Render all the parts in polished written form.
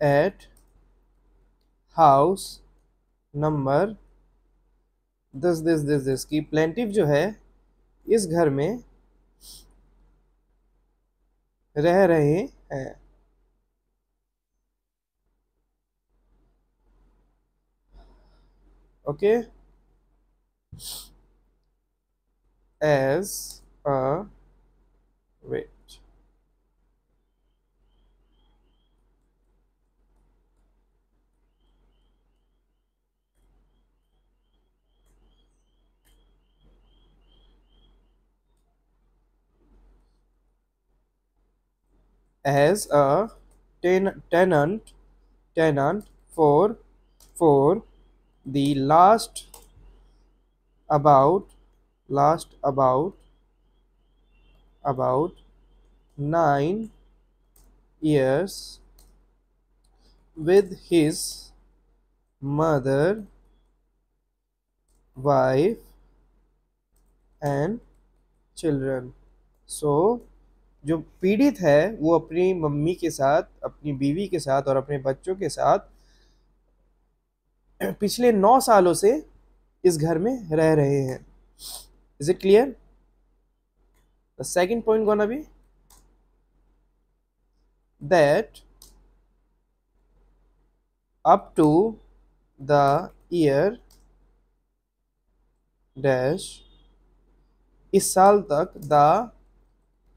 Eight house number this की plaintiff जो है इस घर में रह रहे हैं। Okay, as a wait as a tenant for the about last about 9 years with his mother, wife and children. So जो पीड़ित है वो अपनी मम्मी के साथ, अपनी बीवी के साथ और अपने बच्चों के साथ पिछले 9 सालों से इस घर में रह रहे हैं। Is it clear? The second point gonna be that up to the year dash इस साल तक the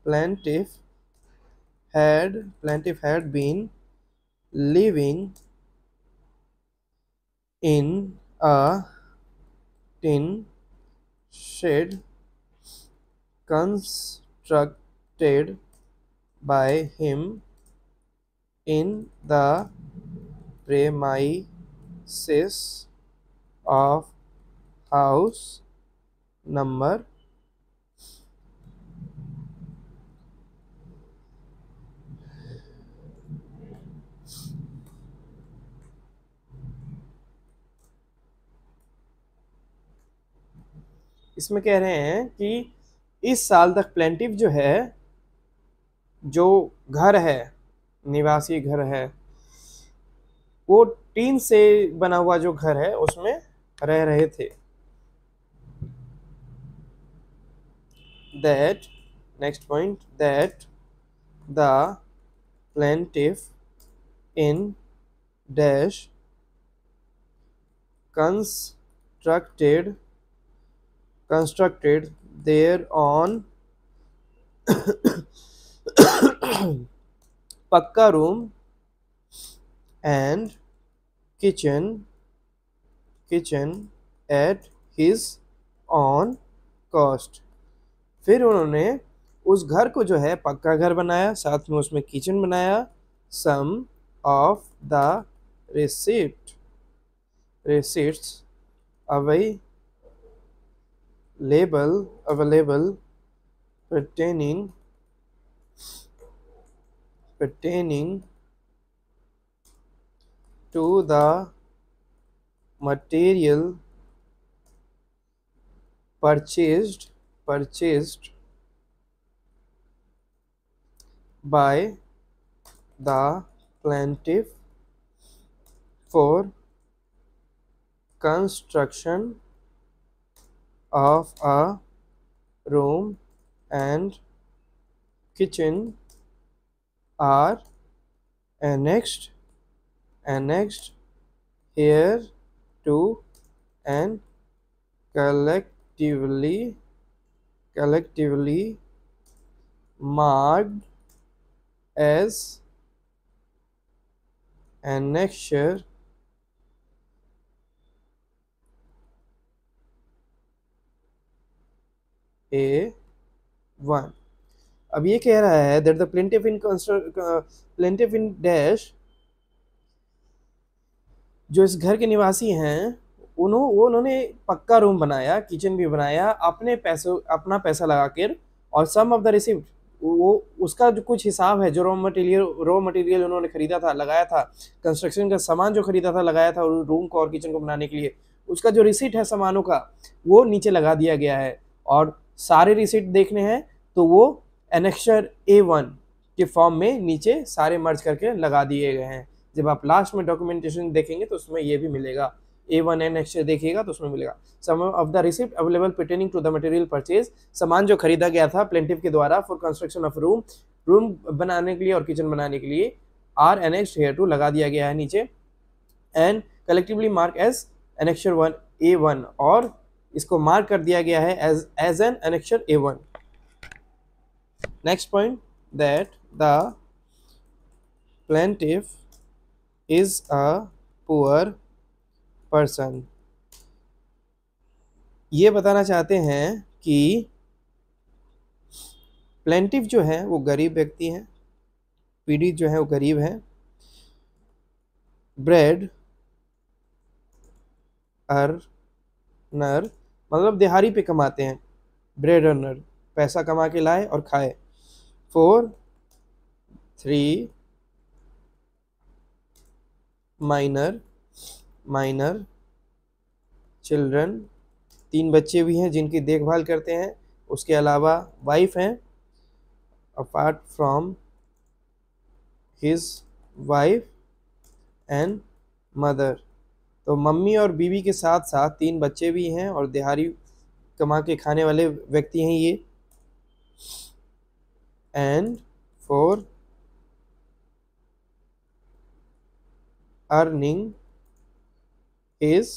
plaintiff had been living in a tin shed constructed by him in the premises of house number इसमें कह रहे हैं कि इस साल तक प्लेंटिव जो है, जो घर है, निवासी घर है, वो टीन से बना हुआ जो घर है उसमें रह रहे थे। that next point that the plaintiff in dash constructed their own पक्का room and kitchen at his own cost। फिर उन्होंने उस घर को जो है पक्का घर बनाया, साथ में उसमें किचन बनाया। Some of the receipts available pertaining to the material purchased by the plaintiff for construction of a room and kitchen are annexed here to and collectively marked as annexure A1। अब ये कह रहा है that the plaintiff in dash जो इस घर के निवासी हैं उन्होंने पक्का रूम बनाया, किचन भी बनाया अपना पैसा लगाकर, और सम ऑफ द रिसिप्ट वो उसका जो कुछ हिसाब है, जो रॉ मटेरियल उन्होंने खरीदा था, लगाया था, कंस्ट्रक्शन का सामान जो खरीदा था, लगाया था रूम को और किचन को बनाने के लिए, उसका जो रिसिप्ट है सामानों का वो नीचे लगा दिया गया है। और सारे रिसिप्ट देखने हैं तो वो एनेक्सर A1 के फॉर्म में नीचे सारे मर्ज करके लगा दिए गए हैं। जब आप लास्ट में डॉक्यूमेंटेशन देखेंगे तो उसमें ये भी मिलेगा, A1 एनेक्चर देखिएगा तो उसमें मिलेगा। Some of the receipt available pertaining to the material purchase, सामान जो खरीदा गया था प्लेंटिफ के द्वारा for construction of room, room बनाने के लिए और किचन बनाने के लिए, आर एनेक्स्ड हेयर टू लगा दिया गया है नीचे, and collectively mark as annexure 1 A1, और इसको मार्क कर दिया गया है as an annexure A1। Next point, that the plaintiff is a poor person। ये बताना चाहते हैं कि प्लेंटिफ जो है वो गरीब व्यक्ति है, पीड़ित जो है वो गरीब है। ब्रेड अर्नर मतलब दिहाड़ी पे कमाते हैं, ब्रेड अर्नर पैसा कमा के लाए और खाए। 4 3 माइनर चिल्ड्रन, 3 बच्चे भी हैं जिनकी देखभाल करते हैं, उसके अलावा वाइफ हैं, apart from his wife and mother. तो मम्मी और बीवी के साथ साथ 3 बच्चे भी हैं और दिहाड़ी कमा के खाने वाले व्यक्ति हैं ये। And 4 earning his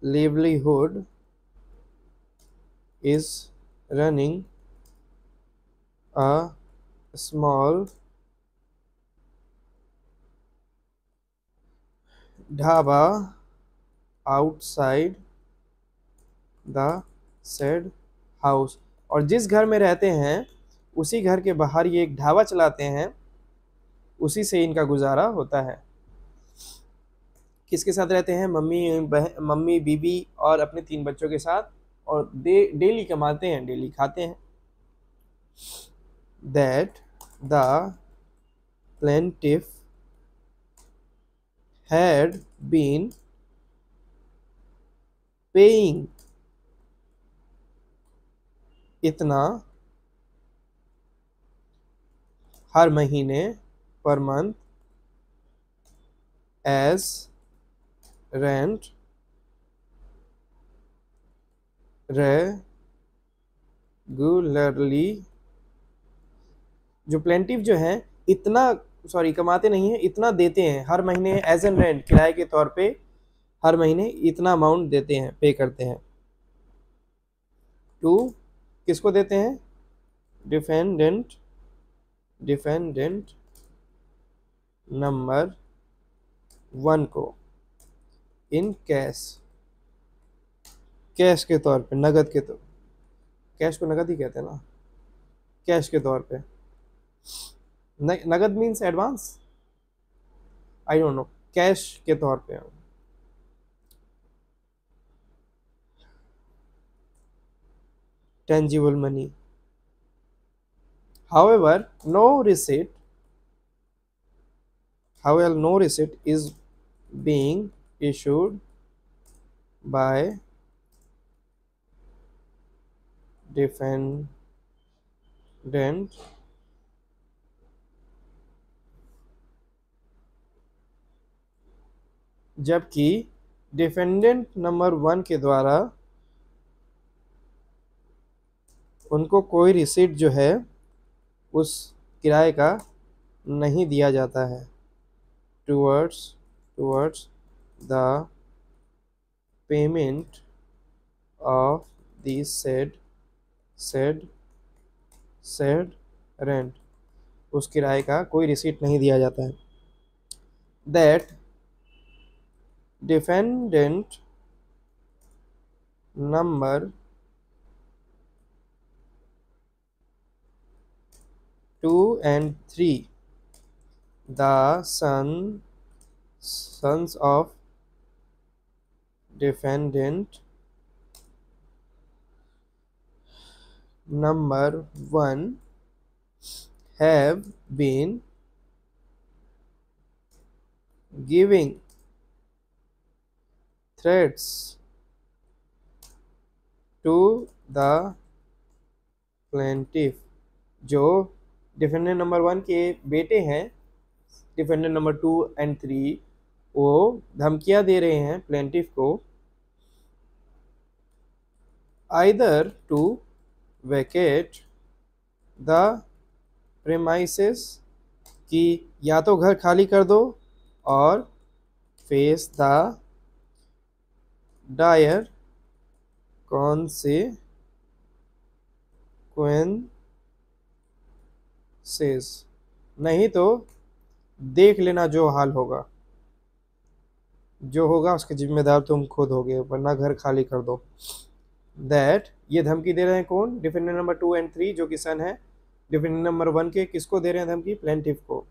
livelihood is running a small dhaba outside the said house। और जिस घर में रहते हैं उसी घर के बाहर ये एक ढाबा चलाते हैं, उसी से इनका गुजारा होता है। किसके साथ रहते हैं? मम्मी बीबी और अपने 3 बच्चों के साथ, और डेली कमाते हैं, डेली खाते हैं। That the plaintiff had been paying इतना हर महीने, per month, as rent regularly. जो प्लेंटिफ जो है इतना कमाते नहीं है, इतना देते हैं हर महीने एज एन रेंट, किराए के तौर पे हर महीने इतना अमाउंट देते हैं, पे करते हैं। टू किसको देते हैं? डिफेंडेंट नंबर 1 को, इन कैश के तौर पे, नगद के तौर, कैश को नगद ही कहते हैं ना, कैश के तौर पे। नगद means advance, I don't know, cash के तौर पे। Tangible money. However, no receipt is being issued by defendant जबकि डिफेंडेंट नंबर 1 के द्वारा उनको कोई रिसीट जो है उस किराए का नहीं दिया जाता है। Towards the payment of the said rent, उस किराए का कोई रिसीट नहीं दिया जाता है। That defendant number 2 and 3, the sons of defendant number 1 have been giving threats to the plaintiff। जो डिफेंडेंट नंबर 1 के बेटे हैं डिफेंडेंट नंबर 2 and 3 वो धमकियां दे रहे हैं प्लेंटिफ को either to vacate the premises कि या तो घर खाली कर दो और फेस द डायर कॉन्सिक्वेंसेस, नहीं तो देख लेना जो हाल होगा, जो होगा उसके जिम्मेदार तुम खुद होगे, वरना घर खाली कर दो। दैट ये धमकी दे रहे हैं कौन? डिफेंडेंट नंबर 2 and 3 जो कि सन है डिफेंडेंट नंबर 1 के। किसको दे रहे हैं धमकी? प्लेंटिफ को।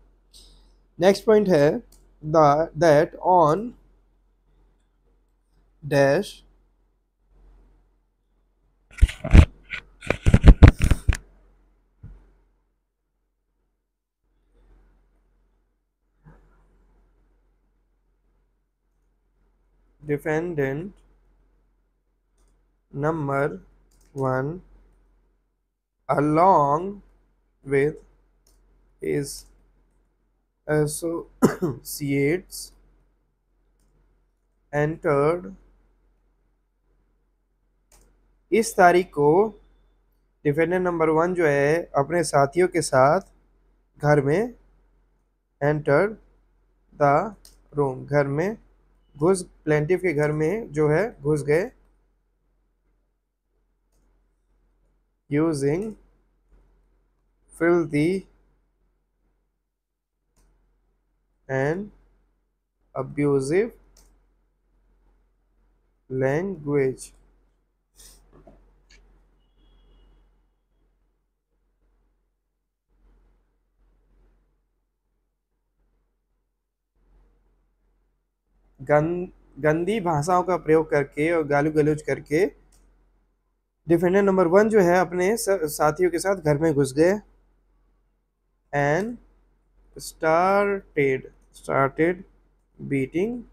नेक्स्ट पॉइंट है that on dash defendant number 1 along with his associates entered इस तारीख को डिफेंडेंट नंबर 1 जो है अपने साथियों के साथ घर में एंटर द रूम, घर में घुस, प्लेंटिफ के घर में जो है घुस गए using filthy and abusive language। गंदी भाषाओं का प्रयोग करके और गाली गलौज करके डिफेंडेंट नंबर 1 जो है अपने साथियों के साथ घर में घुस गए and started beating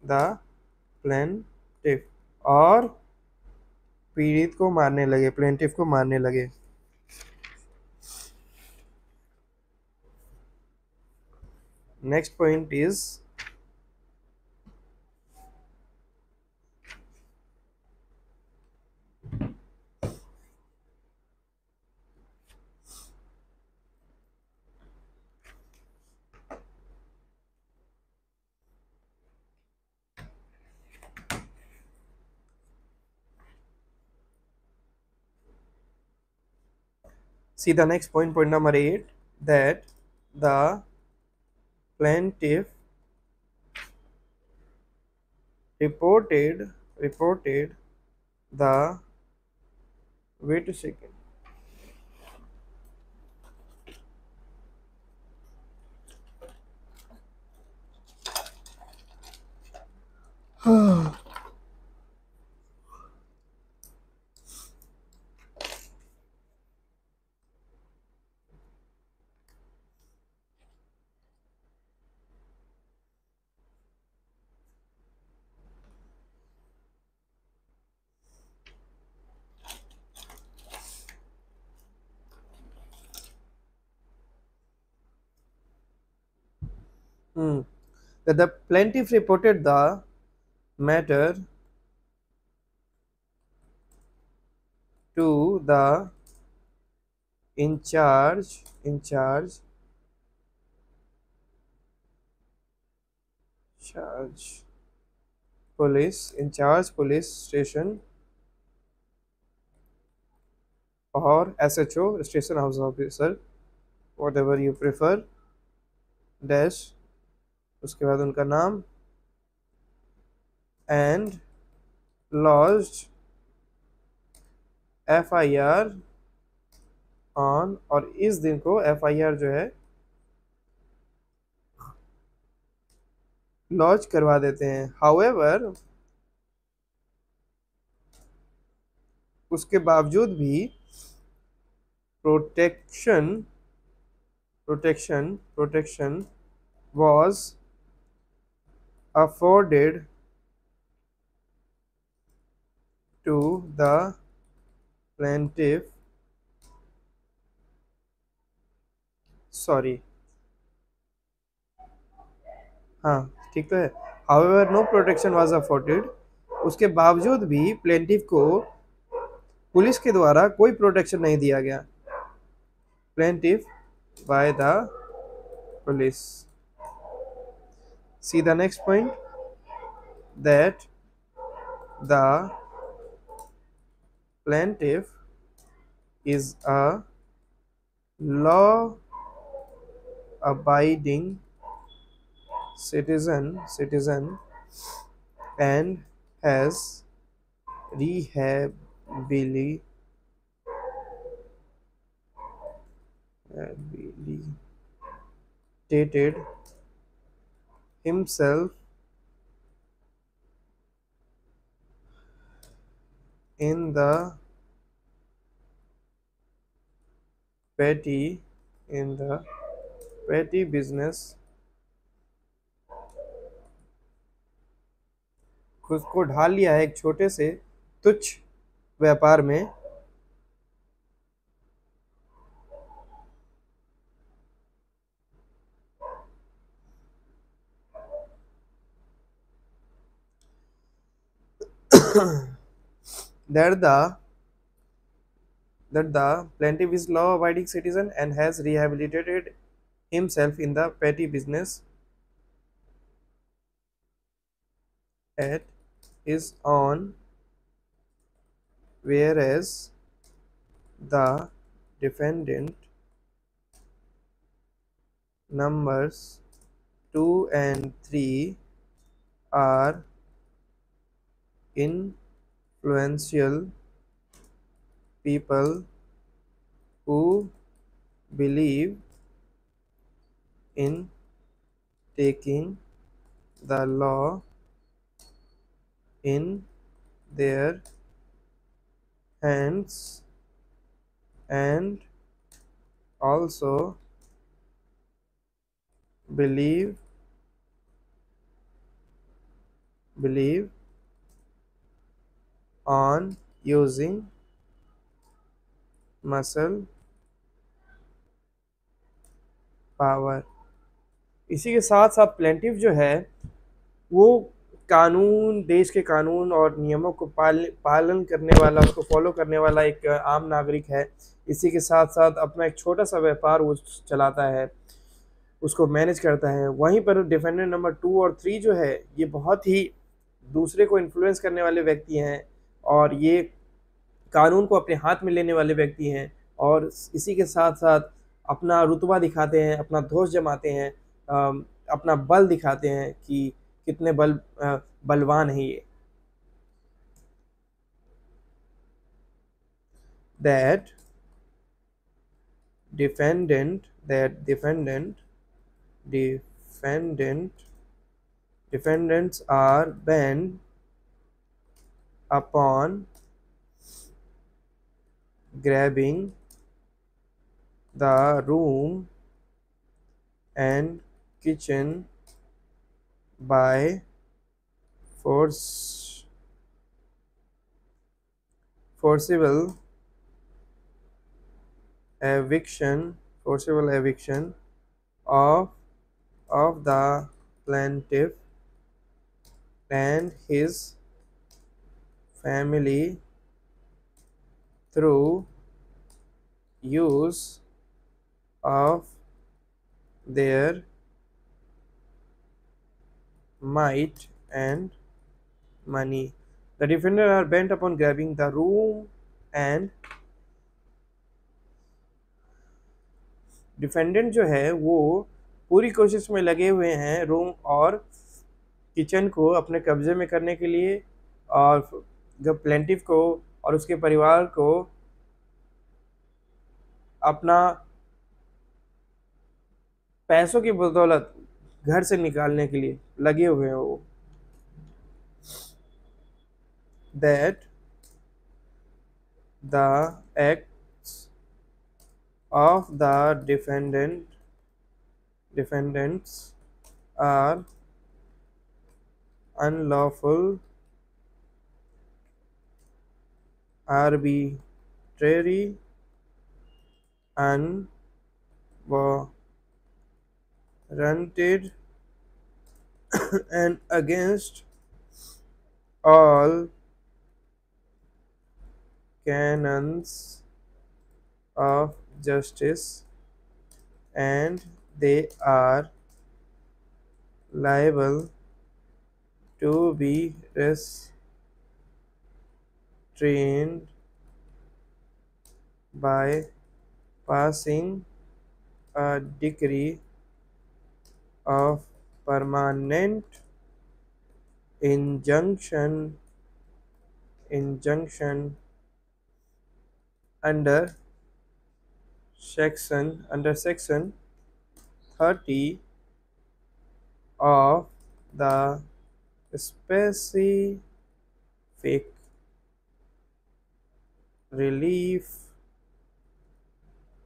the plaintiff, और पीड़ित को मारने लगे, प्लेंटिफ को मारने लगे। Next point is see the next point, point number 8, that the plaintiff reported the wait a second that the plaintiff reported the matter to the in charge police station or SHO, station house officer, whatever you prefer, dash उसके बाद उनका नाम, and lodged FIR on, और इस दिन को FIR जो है लॉन्च करवा देते हैं। हाउएवर उसके बावजूद भी protection was afforded to the plaintiff, sorry, हाँ, ठीक तो है। However no protection was afforded, उसके बावजूद भी प्लेंटिफ को पुलिस के द्वारा कोई प्रोटेक्शन नहीं दिया गया। Plaintiff by the police. See the next point, that the plaintiff is a law abiding citizen and has rehabilitated himself in the petty in the petty business, खुद को ढाल लिया है एक छोटे से तुच्छ व्यापार में। that the that the plaintiff is law-abiding citizen and has rehabilitated himself in the petty business at his own, whereas the defendant numbers 2 and 3 are influential people who believe in taking the law in their hands and also believe on using muscle power। इसी के साथ साथ plaintiff जो है वो कानून, देश के कानून और नियमों को पालन करने वाला, उसको फॉलो करने वाला एक आम नागरिक है। इसी के साथ साथ अपना एक छोटा सा व्यापार वो चलाता है, उसको मैनेज करता है। वहीं पर डिफेंडेंट नंबर 2 और 3 जो है ये बहुत ही दूसरे को इन्फ्लुएंस करने वाले व्यक्ति हैं और ये कानून को अपने हाथ में लेने वाले व्यक्ति हैं और इसी के साथ साथ अपना रुतबा दिखाते हैं, अपना दोष जमाते हैं, अपना बल दिखाते हैं कि कितने बलवान है ये। that defendant defendants are bent upon grabbing the room and kitchen by forcible eviction of the plaintiff and his family through use of their might and money। The defenders are bent upon grabbing the room and defendant जो है वो पूरी कोशिश में लगे हुए हैं room और किचन को अपने कब्जे में करने के लिए, और जब प्लेंटिफ को और उसके परिवार को अपना पैसों की बदौलत घर से निकालने के लिए लगे हुए हैं वो। that the acts of the defendants are unlawful, arbitrary, unwarranted, and against all canons of justice, and they are liable to be restrained by passing a decree of permanent injunction under section 30 of the Specific Relief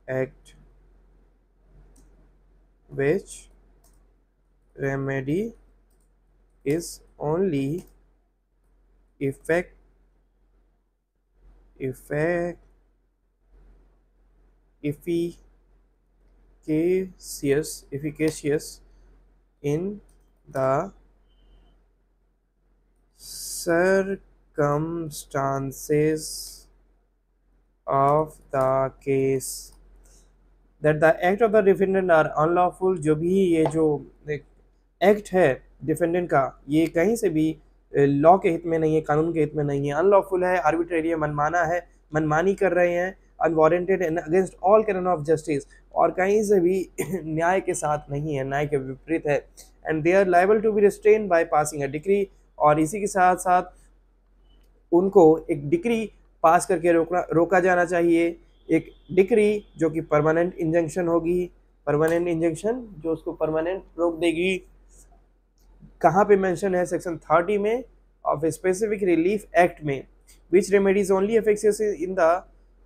Act, which remedy is only effect, effect, efficacious in the circumstances of the case, that the act of the defendant are unlawful। जो भी ये जो act है defendant का, ये कहीं से भी लॉ के हित में नहीं है, कानून के हित में नहीं है, अनलॉफुल है, आर्बिट्रेरी है, मनमाना है, मनमानी कर रहे हैं, unwarranted and against all canon of justice, और कहीं से भी न्याय के साथ नहीं है, न्याय के विपरीत है, and they are liable to be restrain by passing a decree, और इसी के साथ साथ उनको एक डिक्री पास करके रोका जाना चाहिए, एक डिक्री जो कि परमानेंट इंजंक्शन होगी, परमानेंट इंजंक्शन जो उसको परमानेंट रोक देगी। कहाँ पे मेंशन है? सेक्शन 30 में ऑफ स्पेसिफिक रिलीफ एक्ट में, which remedies only efficient in the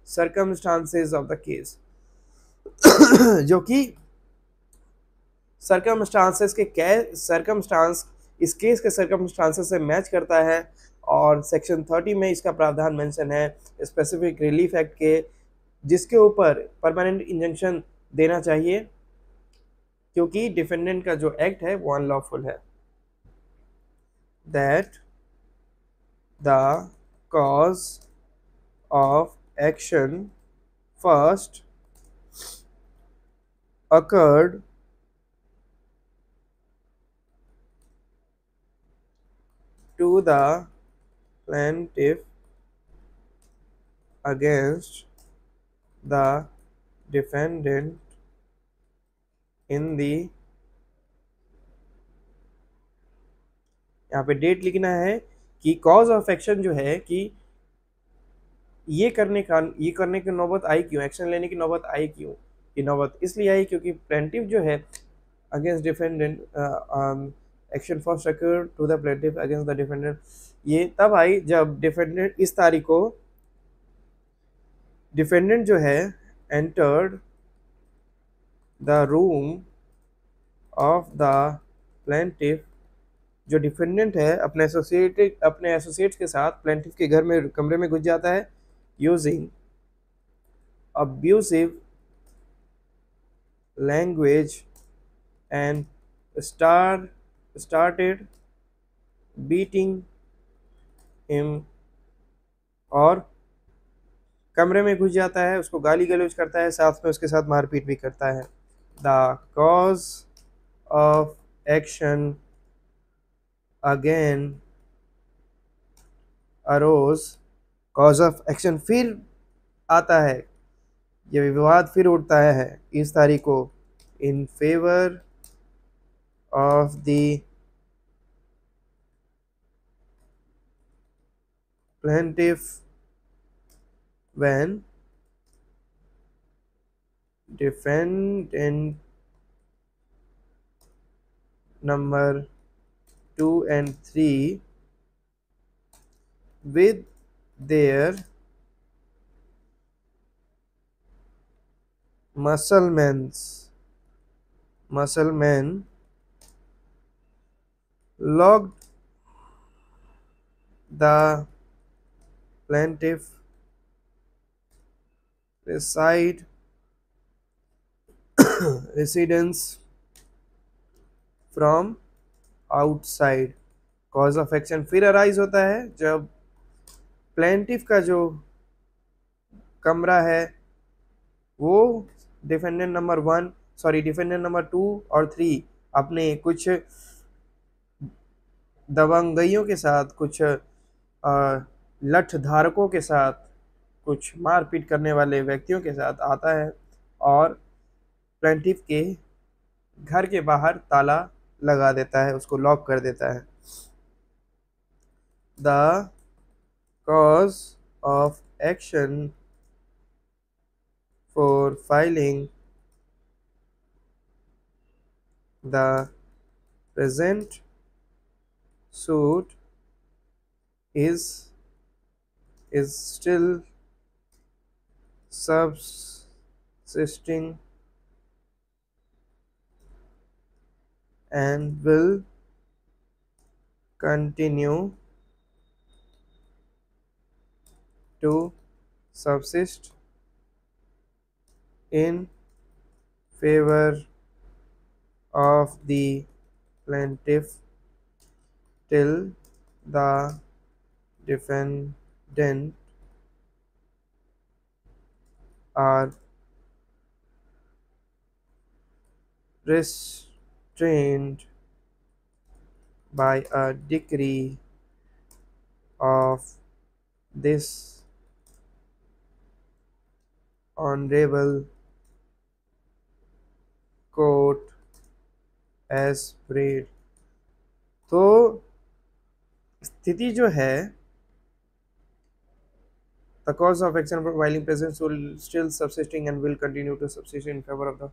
circumstances of the case, जो कि सर्कमस्टांसेस के सर्कमस्टांस इस केस के सर्कमस्टांसेस से मैच करता है, और सेक्शन 30 में इसका प्रावधान मेंशन है स्पेसिफिक रिलीफ एक्ट के, जिसके ऊपर परमानेंट इंजंक्शन देना चाहिए, क्योंकि डिफेंडेंट का जो एक्ट है वो अनलॉफुल है। That the cause of action first occurred to the plaintiff against the defendant in the, यहाँ पे डेट लिखना है कि कॉज ऑफ एक्शन जो है कि ये करने की नौबत आई क्यों, एक्शन लेने की नौबत आई क्यों, ये नौबत इसलिए आई क्योंकि प्लेंटिफ जो है against defendant, action first occur to the plaintiff against the defendant, ये तब आई जब डिफेंडेंट इस तारीख को डिफेंडेंट जो है entered the room of the plaintiff, जो डिफेंडेंट है अपने एसोसिएट्स के साथ प्लेंटिफ के घर में कमरे में घुस जाता है, using abusive language and started beating him, और कमरे में घुस जाता है, उसको गाली गलौज करता है, साथ में उसके साथ मारपीट भी करता है। The cause of action again arose, cause of action फिर आता है, ये विवाद फिर उठता है इस तारीख को, in favour of the plaintiff when defendant number 2 and 3 with their musclemen locked the plaintiff residence from outside. Cause of action फिर अराइज होता है जब प्लेंटिफ का जो कमरा है वो डिफेंडेंट नंबर 2 और 3 अपने कुछ दबंगइयों के साथ, कुछ लठ धारकों के साथ, कुछ मारपीट करने वाले व्यक्तियों के साथ आता है और प्लेंटिफ के घर के बाहर ताला लगा देता है, उसको लॉक कर देता है। The cause of action for filing the present suit is still subsisting and will continue to subsist in favor of the plaintiff till the defendant are restrained by a decree of this honorable court as prayed। तो स्थिति जो है, the cause of action for filing presence will still subsisting and will continue to subsist in favor of the,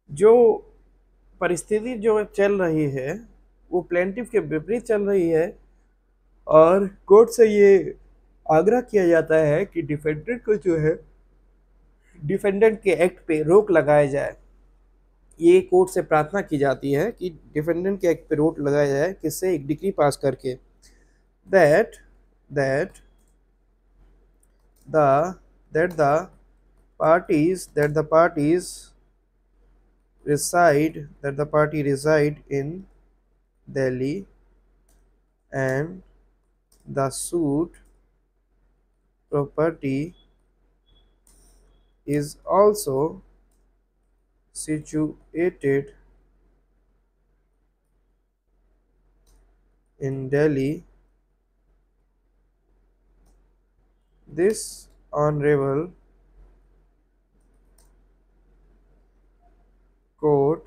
जो परिस्थिति जो चल रही है वो प्लेंटिफ के विपरीत चल रही है और कोर्ट से ये आग्रह किया जाता है कि डिफेंडेंट को जो है, डिफेंडेंट के एक्ट पे रोक लगाया जाए। ये कोर्ट से प्रार्थना की जाती है कि डिफेंडेंट के एक्ट पे रोक लगाया जाए, किससे, एक डिक्री पास करके, that that the that the parties reside in Delhi and the suit property is also situated in Delhi. This honorable court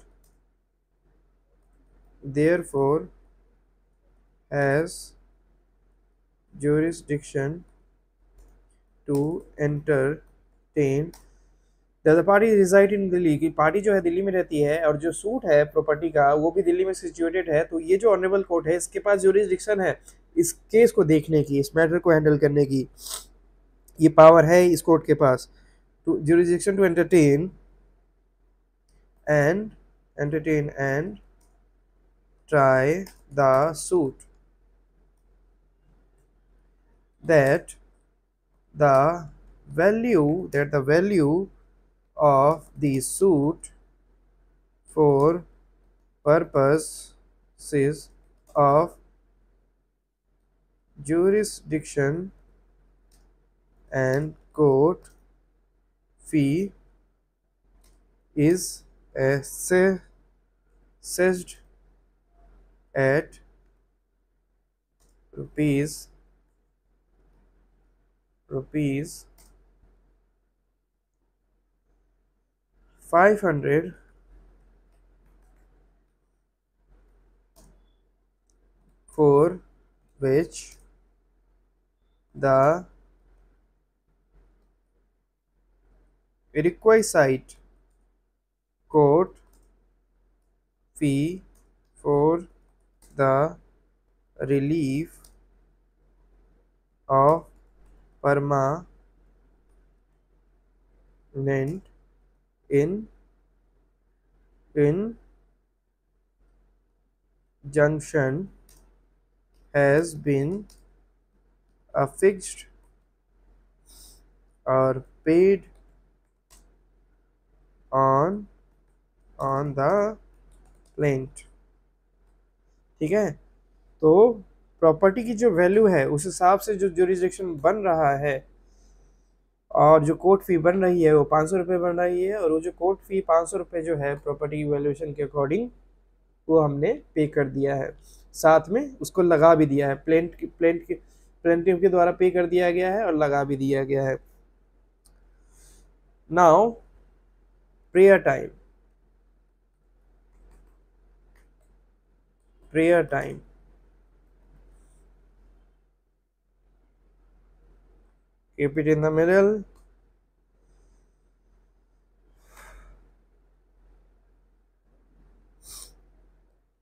therefore has jurisdiction to entertain the party resided in Delhi, की party जो है दिल्ली में रहती है और जो suit है property का वो भी दिल्ली में सिचुएटेड है। तो ये जो ऑनरेबल कोर्ट है इसके पास जुरिस्डिक्शन है इस केस को देखने की, इस मैटर को हैंडल करने की, ये पावर है इस कोर्ट के पास। To jurisdiction to entertain and try the suit, that the value of the suit for purposes of jurisdiction and court fee is assessed at rupees 500 for which the requisite court fee for the relief of permanent injunction has been affixed or paid on the plaintiff. ठीक है। तो property की जो value है उस हिसाब से जो जुरिसडिक्शन बन रहा है और जो कोर्ट फी बन रही है वो 500 रुपये बन रही है, और वो जो कोर्ट फी 500 रुपये जो है प्रॉपर्टी की वैल्यूएशन के अकॉर्डिंग वो हमने पे कर दिया है, साथ में उसको लगा भी दिया है, प्लेंटिव के द्वारा पे कर दिया गया है और लगा भी दिया गया है। Now prayer time. Prayer time keep it in the middle.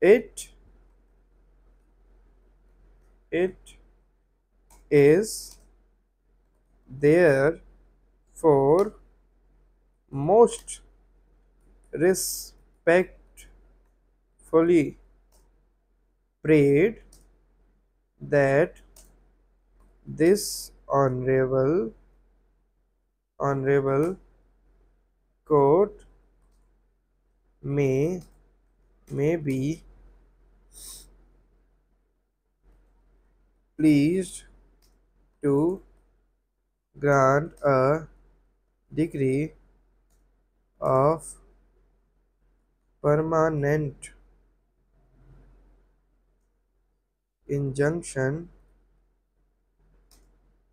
It is therefore most respectfully prayed that this honorable court may be pleased to grant a decree of permanent injunction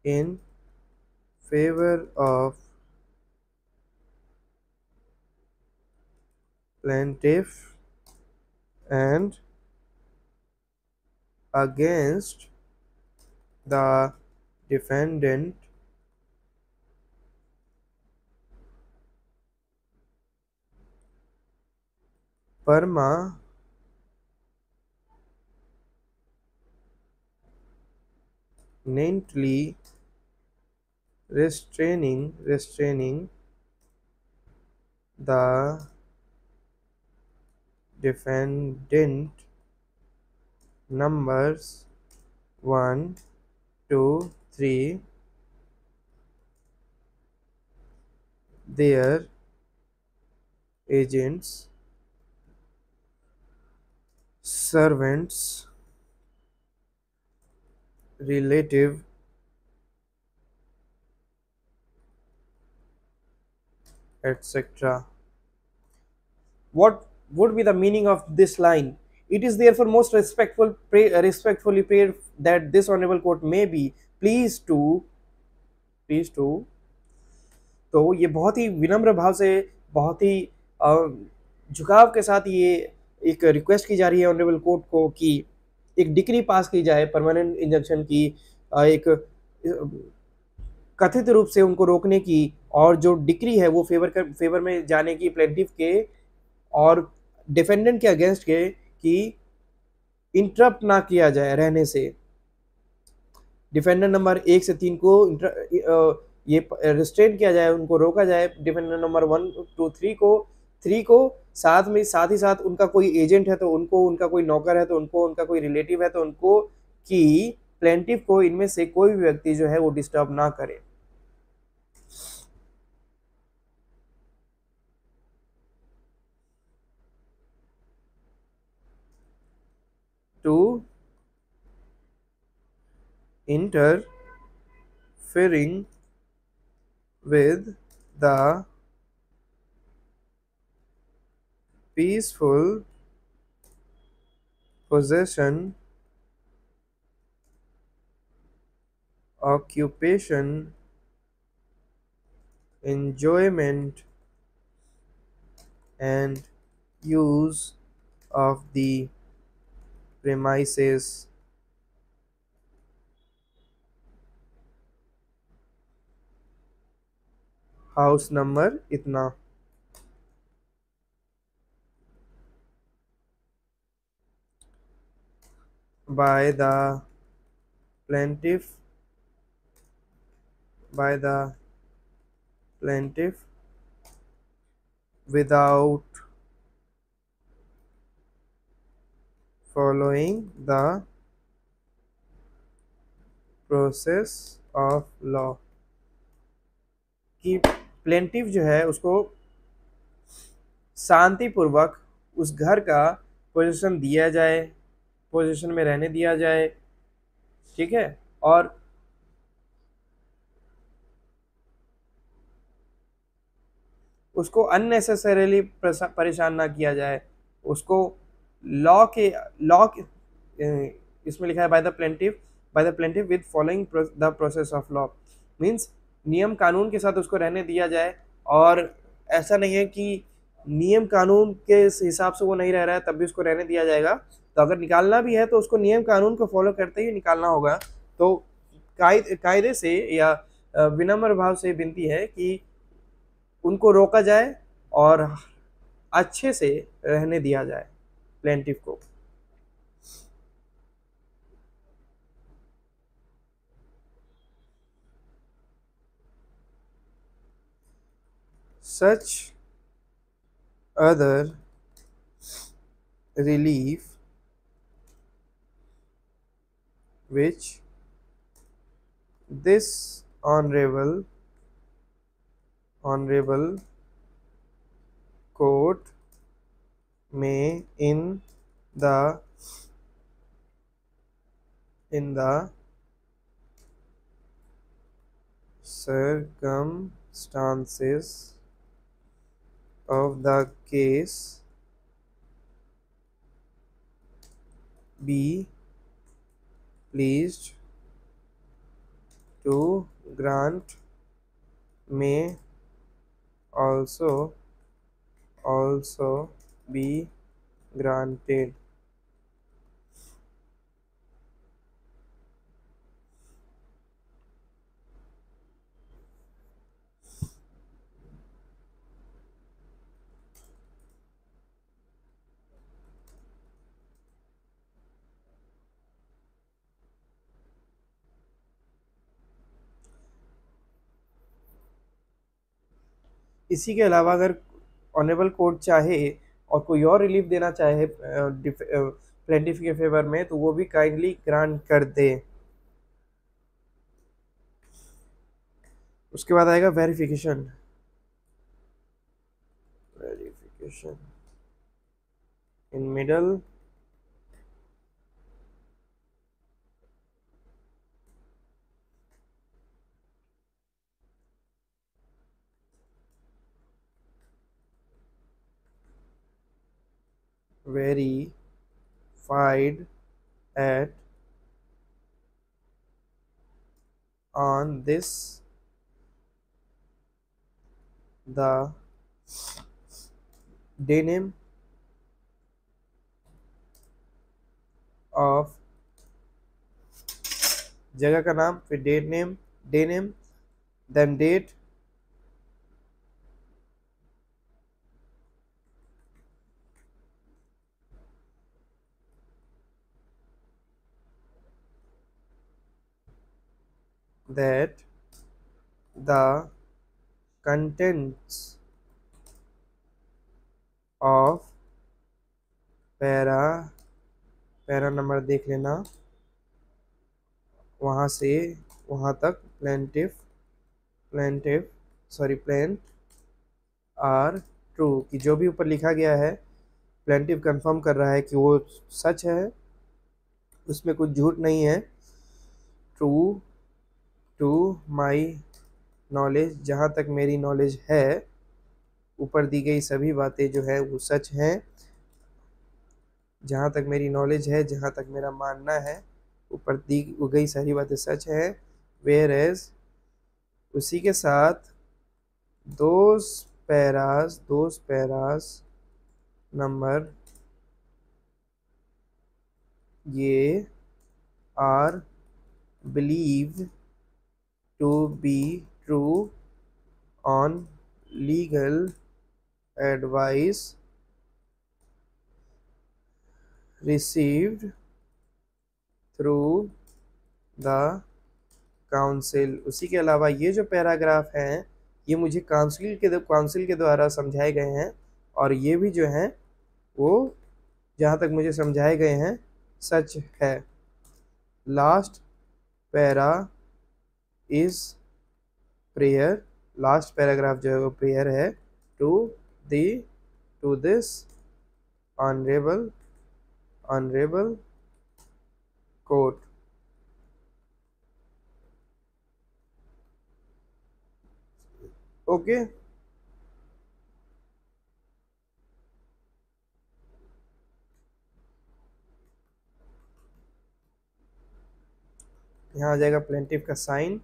in favor of plaintiff and against the defendant permanently restraining the defendant numbers 1, 2, 3, their agents, servants, relative, etc. What would be the meaning of this line? It is therefore most respectfully prayed that this honorable court may be pleased to। तो ये बहुत ही विनम्र भाव से, बहुत ही झुकाव के साथ ये एक रिक्वेस्ट की जा रही है ऑनरेबल कोर्ट को कि एक डिक्री पास की जाए परमानेंट इंजंक्शन की, एक कथित रूप से उनको रोकने की, और जो डिक्री है वो फेवर में जाने की प्लेंटिफ के और डिफेंडेंट के अगेंस्ट के, कि इंटरप्ट ना किया जाए रहने से। डिफेंडेंट नंबर 1 से 3 को ये रिस्ट्रेन किया जाए, उनको रोका जाए। डिफेंडेंट नंबर 1, 2, 3 को साथ ही साथ उनका कोई एजेंट है तो उनको, उनका कोई नौकर है तो उनको, उनका कोई रिलेटिव है तो उनको, कि प्लेंटिफ को इनमें से कोई भी व्यक्ति जो है वो डिस्टर्ब ना करे। To interfering with the peaceful possession, occupation, enjoyment, and use of the premises house number इतना। by the plaintiff without following the process of law, कि प्लेंटिफ जो है उसको शांतिपूर्वक उस घर का पोजीशन दिया जाए पोजीशन में रहने दिया जाए, ठीक है, और उसको अननेसेसरीली परेशान ना किया जाए, उसको लॉ इसमें लिखा है by the plaintiff with following the process of law, means नियम कानून के साथ उसको रहने दिया जाए, और ऐसा नहीं है कि नियम कानून के हिसाब से वो नहीं रह रहा है तब भी उसको रहने दिया जाएगा। तो अगर निकालना भी है तो उसको नियम कानून को फॉलो करते ही निकालना होगा। तो कायदे से या विनम्र भाव से विनती है कि उनको रोका जाए और अच्छे से रहने दिया जाए प्लेंटिफ को। Such other relief which this honorable court may the in the circumstances of the case be pleased to grant may also be granted। इसी के अलावा अगर ऑनरेबल कोर्ट चाहे और कोई और रिलीफ देना चाहे प्लेंटिफ के फेवर में तो वो भी काइंडली ग्रांट कर दे। उसके बाद आएगा verification. In middle verified at on this the day name of जगह का नाम, फिर day name then date, that the contents of para number देख लेना, वहाँ से वहाँ तक प्लेंट आर ट्रू, कि जो भी ऊपर लिखा गया है प्लेंटिव कंफर्म कर रहा है कि वो सच है, उसमें कुछ झूठ नहीं है। ट्रू टू माई नॉलेज, जहाँ तक मेरी नॉलेज है ऊपर दी गई सभी बातें जो है वो सच हैं। जहाँ तक मेरी नॉलेज है, जहाँ तक मेरा मानना है, ऊपर दी गई सारी बातें सच है। वेयर एज, उसी के साथ दोस पैरास नंबर ये are believe to be true on legal advice received through the counsel. उसी के अलावा ये जो पैराग्राफ हैं ये मुझे काउंसिल के द्वारा समझाए गए हैं, और ये भी जो हैं वो जहाँ तक मुझे समझाए गए हैं सच है। Last para is prayer, last paragraph जो है वो प्रेयर है to this honourable court. Okay, यहाँ आ जाएगा प्लेंटिफ का साइन।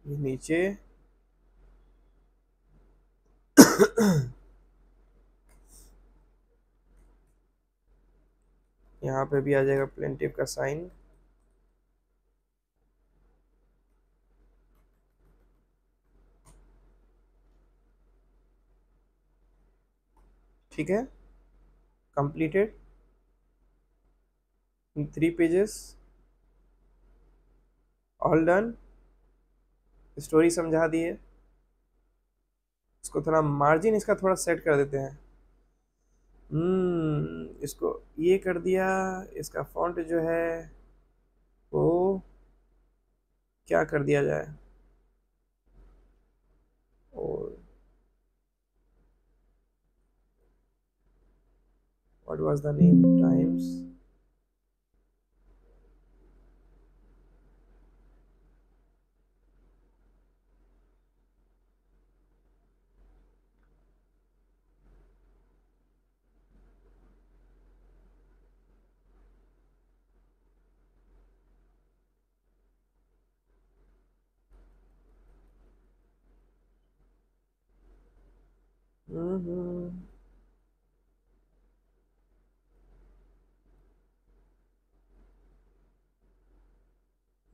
ये नीचे यहाँ पे भी आ जाएगा प्लेंटिफ का साइन। ठीक है, completed in 3 pages, all done. Story समझा दी है। इसको थोड़ा मार्जिन इसका थोड़ा सेट कर देते हैं। इसको ये कर दिया। इसका फॉन्ट जो है वो क्या कर दिया जाए, और what was the name, times.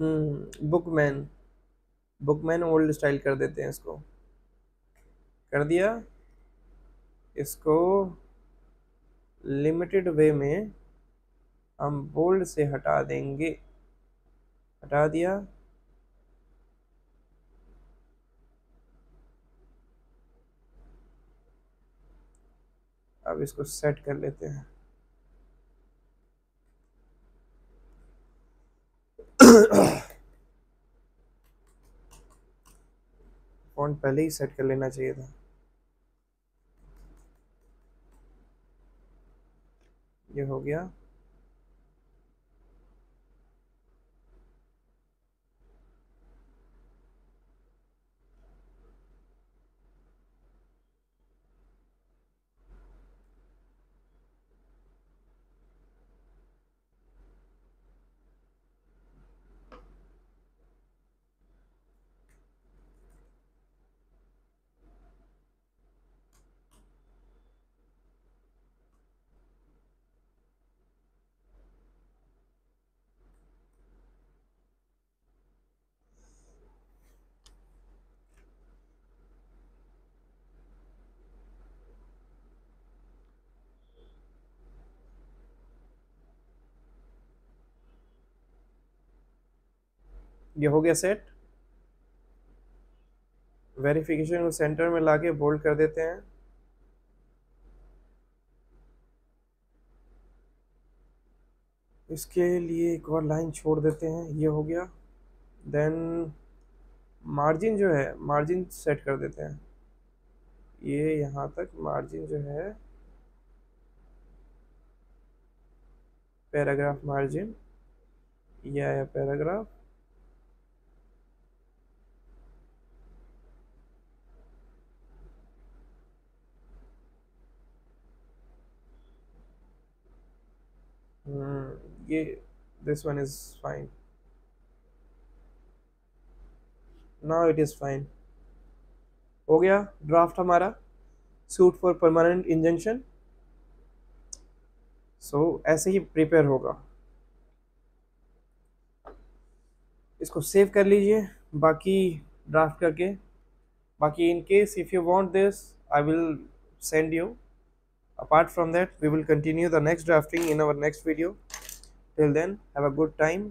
Hmm Bookman, Bookman old style कर देते हैं इसको। कर दिया। इसको लिमिटेड वे में हम बोल्ड से हटा देंगे। हटा दिया। अब इसको सेट कर लेते हैं। फॉन्ट पहले ही सेट कर लेना चाहिए था। ये हो गया। ये हो गया सेट। वेरिफिकेशन को सेंटर में लाके बोल्ड कर देते हैं। इसके लिए एक और लाइन छोड़ देते हैं। ये हो गया। देन मार्जिन जो है, मार्जिन सेट कर देते हैं। ये यहाँ तक मार्जिन जो है, पैराग्राफ मार्जिन, ये आया पैराग्राफ। ये this one is fine. Now it is fine. हो गया ड्राफ्ट हमारा, सूट फॉर परमानेंट इंजंक्शन। सो ऐसे ही प्रिपेयर होगा। इसको सेव कर लीजिए बाकी ड्राफ्ट करके। बाकी in case if you want this, I will send you. Apart from that, we will continue the next drafting in our next video. Till then, have a good time.